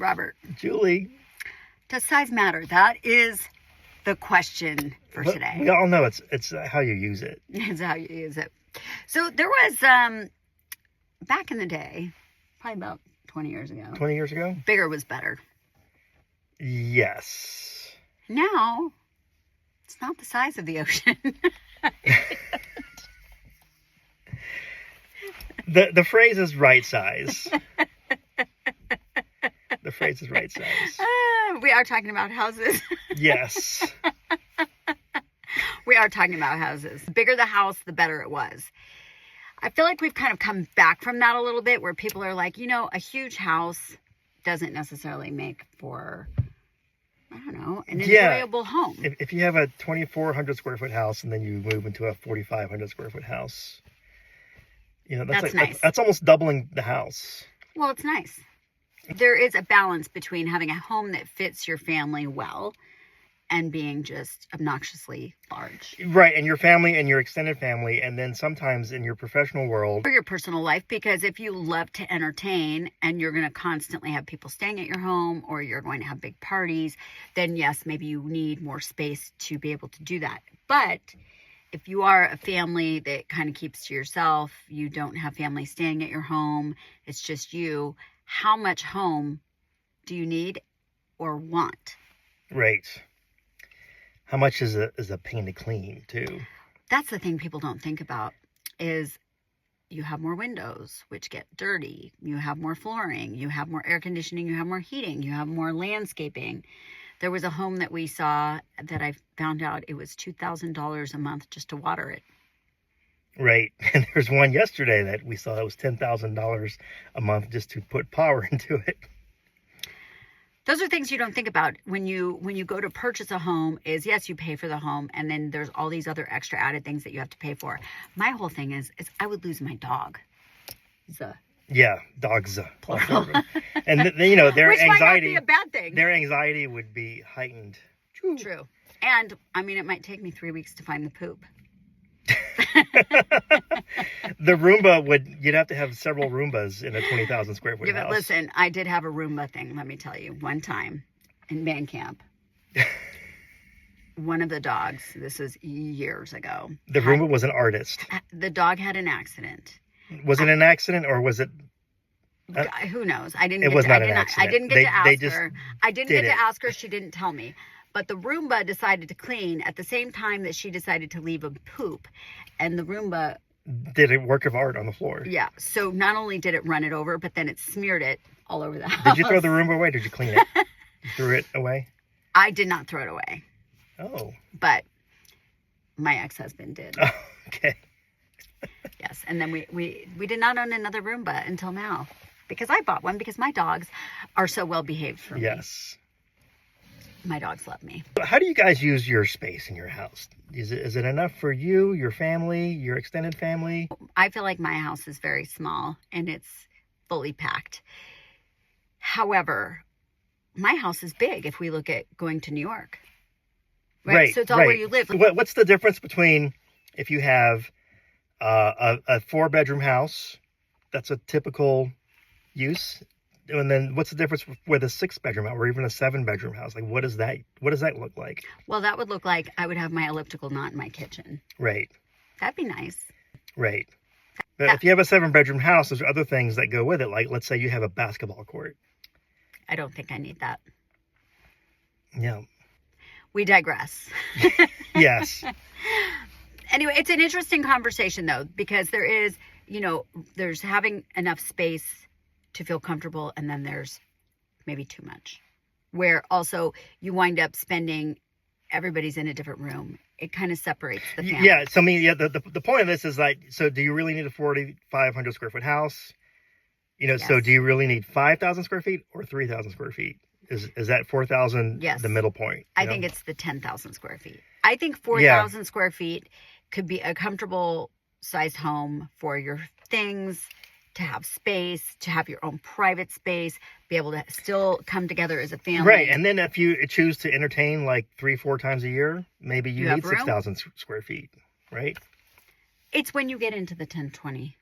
Robert. Julie. Does size matter? That is the question for today. We all know it's how you use it. It's how you use it. So there was, back in the day, probably about 20 years ago. 20 years ago? Bigger was better. Yes. Now, it's not the size of the ocean. The phrase is right size. The phrase is right size. We are talking about houses. Yes. We are talking about houses. The bigger the house, the better it was. I feel like we've kind of come back from that a little bit, where people are like, a huge house doesn't necessarily make for, I don't know, an enjoyable home. If you have a 2,400 square foot house and then you move into a 4,500 square foot house, that's nice. That's almost doubling the house. Well, it's nice. There is a balance between having a home that fits your family well and being just obnoxiously large. Right, and your family and your extended family, and then sometimes in your professional world. Or your personal life, because if you love to entertain and you're going to constantly have people staying at your home, or you're going to have big parties, then yes, maybe you need more space to be able to do that. But if you are a family that kind of keeps to yourself, you don't have family staying at your home, it's just you, how much home do you need or want? Right. How much is a pain to clean, too? That's the thing people don't think about, is you have more windows, which get dirty. You have more flooring. You have more air conditioning. You have more heating. You have more landscaping. There was a home that we saw that I found out it was $2,000 a month just to water it. Right. And there's one yesterday that we saw that was $10,000 a month just to put power into it. Those are things you don't think about when you go to purchase a home. Is yes, you pay for the home, and then there's all these other extra added things that you have to pay for. My whole thing is I would lose my dog. Yeah, dogs. And their which anxiety might not be a bad thing. Their anxiety would be heightened. True. And I mean, it might take me 3 weeks to find the poop. The Roomba you'd have to have several Roombas in a 20,000 square foot house. But listen, I did have a Roomba thing, let me tell you. One time in band camp, one of the dogs, this was years ago. The Roomba was an artist. The dog had an accident. Was it an accident, or was it? Who knows? I didn't. It was not an accident. I didn't get to ask her. I didn't get to ask her. She didn't tell me. But the Roomba decided to clean at the same time that she decided to leave a poop, and the Roomba did a work of art on the floor. Yeah. So not only did it run it over, but then it smeared it all over the house. Did you throw the Roomba away? Did you clean it? You threw it away? I did not throw it away. Oh. But my ex-husband did. Oh, okay. Yes, and then we did not own another Roomba until now, because I bought one because my dogs are so well behaved for me. Yes. My dogs love me. How do you guys use your space in your house? Is it enough for you, your family, your extended family? I feel like my house is very small and it's fully packed. However, my house is big if we look at going to New York. Right. So it's all where you live. What's the difference between if you have a 4-bedroom house, that's a typical use, and then what's the difference with a 6-bedroom house or even a 7-bedroom house? Like, what does that look like? Well, that would look like I would have my elliptical knot in my kitchen. Right. That'd be nice. Right. But if you have a 7-bedroom house, there's other things that go with it. Like, let's say you have a basketball court. I don't think I need that. Yeah. We digress. Yes. Anyway, it's an interesting conversation, though, because there is, there's having enough space to feel comfortable, and then there's maybe too much, where also you wind up spending, everybody's in a different room. It kind of separates the family. Yeah. So, the point of this is like, so do you really need a 4,500 square foot house? Yes. So do you really need 5,000 square feet or 3,000 square feet? Is that 4,000 the middle point? I think it's the 10,000 square feet. I think 4,000 square feet could be a comfortable sized home for your things, to have space, to have your own private space, be able to still come together as a family. Right. And then if you choose to entertain like 3-4 times a year, maybe you need 6,000 square feet, right? It's when you get into the 10, 20,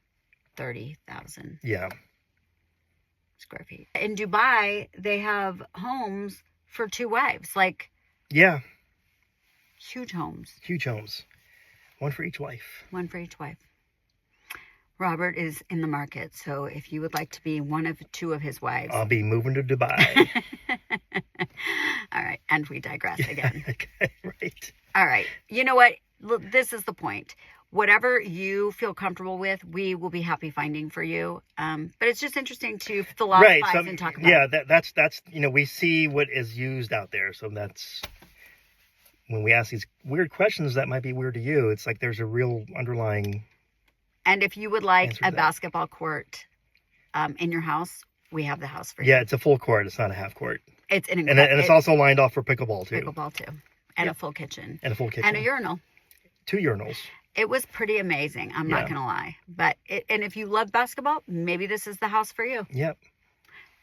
30,000. Yeah. square feet. In Dubai, they have homes for 2 wives, like Yeah, huge homes. huge homes. One for each wife. One for each wife. Robert is in the market, so if you would like to be one of 2 of his wives. I'll be moving to Dubai. All right, and we digress again. Okay, right. All right, you know what? Look, this is the point. Whatever you feel comfortable with, we will be happy finding for you. But it's just interesting to philosophize and talk about. Yeah, that's we see what is used out there, so that's when we ask these weird questions that might be weird to you. It's like there's a real underlying. And if you would like answer to a that. basketball court in your house, we have the house for you. Yeah, it's a full court. It's not a half court, It's an and it's also lined off for pickleball too, pickleball too, and a full kitchen, and a full kitchen, and a urinal. 2 urinals. It was pretty amazing. I'm not Yeah. gonna lie, but and if you love basketball, maybe this is the house for you. Yep.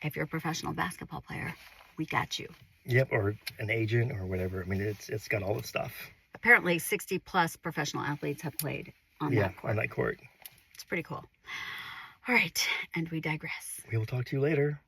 If you're a professional basketball player, we got you. Yep, or an agent or whatever. I mean, it's got all the stuff. Apparently, 60 plus professional athletes have played on that court. On that court. It's pretty cool. All right, and we digress. We will talk to you later.